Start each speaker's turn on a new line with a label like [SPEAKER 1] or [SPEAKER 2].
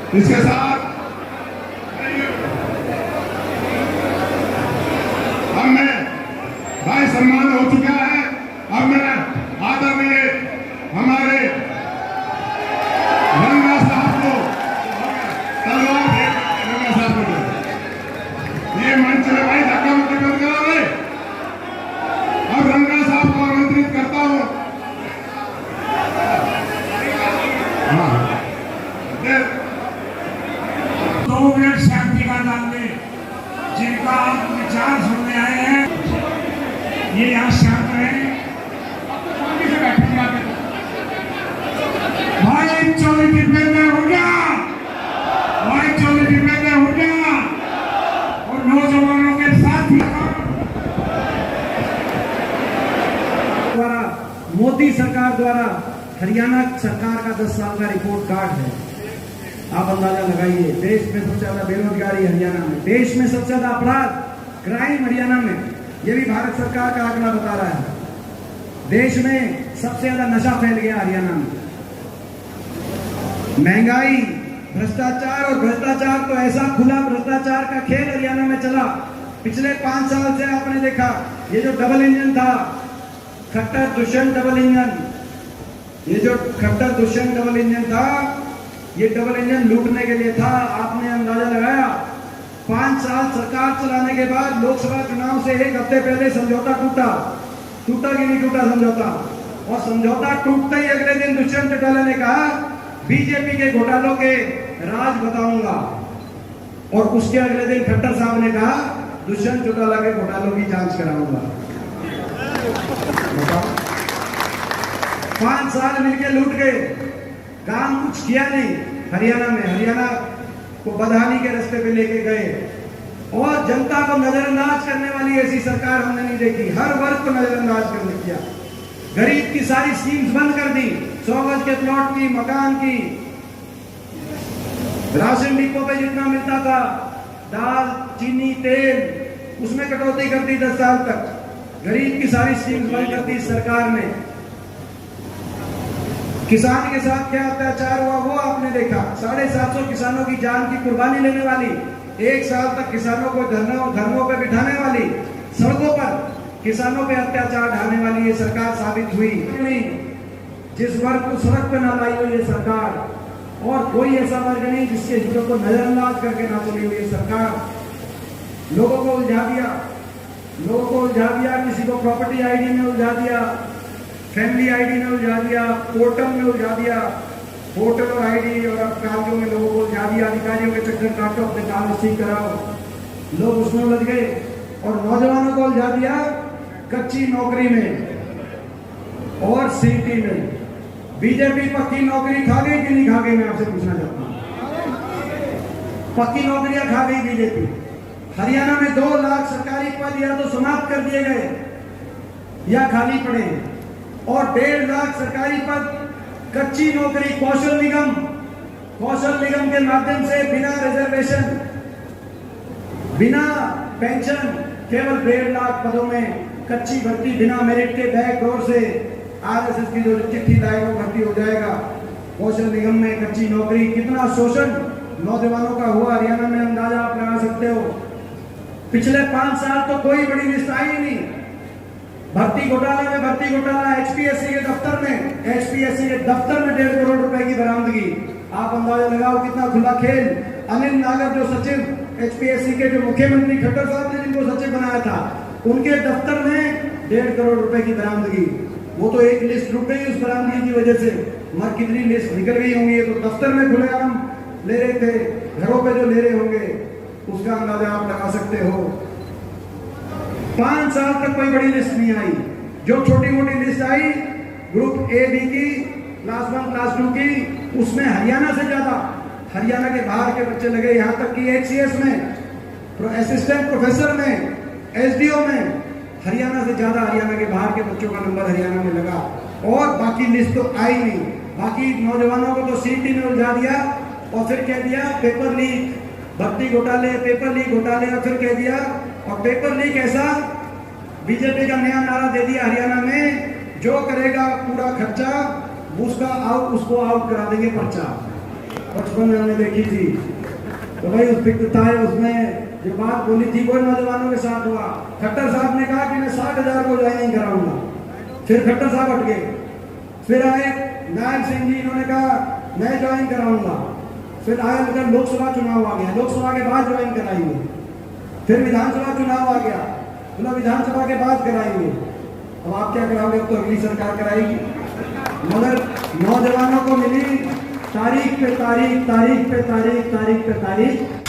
[SPEAKER 1] इसके साथ अब मैं भाई सम्मान हो चुका है। अब मैं आदरणीय हमारे रंगा साहब को तलवार भेंट रंगा साहब को ये मंच में भाई धक्का मुक्की बंद करा भाई। अब रंगा साहब को आमंत्रित करता हूं। हाँ
[SPEAKER 2] 2 मिनट शांति का दान दें। जिनका आप विचार सुनने आए हैं ये यहाँ शांत रहे। भाई 24 डिब्बे में हो गया, भाई 24 डिब्बे में हो गया और नौजवानों के साथ
[SPEAKER 3] द्वारा मोदी सरकार द्वारा हरियाणा सरकार का 10 साल का रिपोर्ट कार्ड है। आप अंदाजा लगाइए, देश में सबसे ज्यादा बेरोजगारी हरियाणा में, देश में सबसे ज्यादा अपराध क्राइम हरियाणा में, यह भी भारत सरकार का आंकड़ा बता रहा है। देश में सबसे ज्यादा नशा फैल गया हरियाणा में। महंगाई, भ्रष्टाचार, और भ्रष्टाचार तो ऐसा खुला भ्रष्टाचार का खेल हरियाणा में चला। पिछले 5 साल से आपने देखा ये जो डबल इंजन था, खट्टर दुष्यंत डबल इंजन, ये जो खट्टर दुष्यंत डबल इंजन था, ये डबल इंजन लूटने के लिए था। आपने अंदाजा लगाया 5 साल सरकार चलाने के बाद लोकसभा चुनाव से 1 हफ्ते पहले समझौता टूटा कि नहीं टूटा समझौता? और समझौता टूटते ही अगले दिन दुष्यंत चौटाला ने कहा बीजेपी के घोटालों के राज बताऊंगा, और उसके अगले दिन खट्टर साहब ने कहा दुष्यंत चौटाला के घोटालों की जांच कराऊंगा। 5 साल मिलकर लूट गए, काम कुछ किया नहीं हरियाणा में। हरियाणा को बदहाली के रास्ते पे लेके गए और जनता को नजरअंदाज करने वाली ऐसी सरकार हमने नहीं देखी। हर वर्ग को नजरअंदाज करने किया, गरीब की सारी स्कीम्स बंद कर दी, 100 गज के प्लॉट की, मकान की, राशन डिपो पे जितना मिलता था दाल, चीनी, तेल, उसमें कटौती कर दी 10 साल तक। गरीब की सारी स्कीम्स बंद कर दी सरकार ने। किसान के साथ क्या अत्याचार हुआ वो आपने देखा। 750 किसानों की जान की कुर्बानी लेने वाली, 1 साल तक किसानों को धरनों पर बिठाने वाली, सड़कों पर किसानों पे अत्याचार ढाने वाली ये सरकार साबित हुई। जिस वर्ग को सड़क पे ना लाई हुई ये सरकार, और कोई ऐसा वर्ग नहीं जिसके हितों को नजरअंदाज करके ना चली हुई ये सरकार। लोगों को उलझा दिया, किसी को प्रॉपर्टी आईडी में उलझा दिया, फैमिली आईडी में उलझा दिया, पोर्टल में उलझा दिया, पोर्टल और आईडी और अब कागजों में लोगों को उलझा दिया। अधिकारियों के चक्कर काटो, अपने कागज ठीक कराओ, लोग उसमें उलझ गए। और नौजवानों को उलझा दिया कच्ची नौकरी में और सीटी में। बीजेपी पक्की नौकरी खा गई कि नहीं खा गई, मैं आपसे पूछना चाहता हूं। पक्की नौकरियां खा गई बीजेपी। हरियाणा में 2 लाख सरकारी पद या तो समाप्त कर दिए गए या खाली पड़े, और 1.5 लाख सरकारी पद कच्ची नौकरी कौशल निगम के माध्यम से बिना रिजर्वेशन, बिना पेंशन, केवल 1.5 लाख पदों में कच्ची भर्ती, बिना मेरिट के बैकडोर से आरएसएस की जो चिट्ठी लाएगा वो भर्ती हो जाएगा। कौशल निगम में कच्ची नौकरी, कितना शोषण नौजवानों का हुआ हरियाणा में अंदाजा आप लगा सकते हो। पिछले 5 साल तो कोई बड़ी लिस्ट आई नहीं। भर्ती घोटाला में भर्ती घोटाला, एचपीएससी के दफ्तर में 1.5 करोड़ रुपए की बरामदगी। आप अंदाजा लगाओ कितना खुला खेल। अनिल नागर जो सचिव एचपीएससी के, जो मुख्यमंत्री खट्टर साहब ने जिनको सचिव बनाया था, उनके दफ्तर में 1.5 करोड़ रुपए की बरामदगी। वो तो एक लिस्ट रुक गई उस बरामदगी की वजह से, मगर कितनी लिस्ट निकल गई होंगी। तो दफ्तर में खुलेआम ले रहे थे, घरों पे जो ले रहे होंगे उसका अंदाजा आप लगा सकते हो। 5 साल तक कोई बड़ी लिस्ट नहीं आई। जो छोटी मोटी लिस्ट आई ग्रुप ए बी की, क्लास 1 क्लास 2 की, उसमें हरियाणा से ज्यादा हरियाणा के बाहर के बच्चे लगे। यहाँ तक कि एचसीएस में, असिस्टेंट प्रोफेसर में, एसडीओ में हरियाणा से ज्यादा हरियाणा के बाहर के बच्चों का नंबर हरियाणा में लगा। और बाकी लिस्ट तो आई नहीं। बाकी नौजवानों को तो सीटी में उलझा दिया और फिर कह दिया पेपर लीक, भर्ती घोटाले, पेपर लीक घोटाले, और फिर कह दिया, और पेपर लीक ऐसा बीजेपी का नया नारा दे दिया हरियाणा में, जो करेगा पूरा खर्चा उसको आउट करा देंगे पर्चा। बचपन में हमने देखी थी। तो भाई उस तिक्तता है उसमें जो बात बोली थी वो नौजवानों के साथ हुआ। खट्टर साहब ने कहा कि मैं 60,000 को ज्वाइनिंग कराऊंगा। फिर खट्टर साहब हट गए। फिर आए नारायण सिंह जी, इन्होंने कहा मैं ज्वाइन कराऊंगा। फिर आया मतलब लोकसभा चुनाव आ गया, लोकसभा के बाद ज्वाइन कराएंगे। फिर विधानसभा चुनाव आ गया, मतलब विधानसभा के बाद कराएंगे। अब आप क्या कराओगे? अब तो अगली सरकार कराएगी। मगर नौजवानों को मिली तारीख पे तारीख, तारीख पे तारीख, तारीख पे तारीख।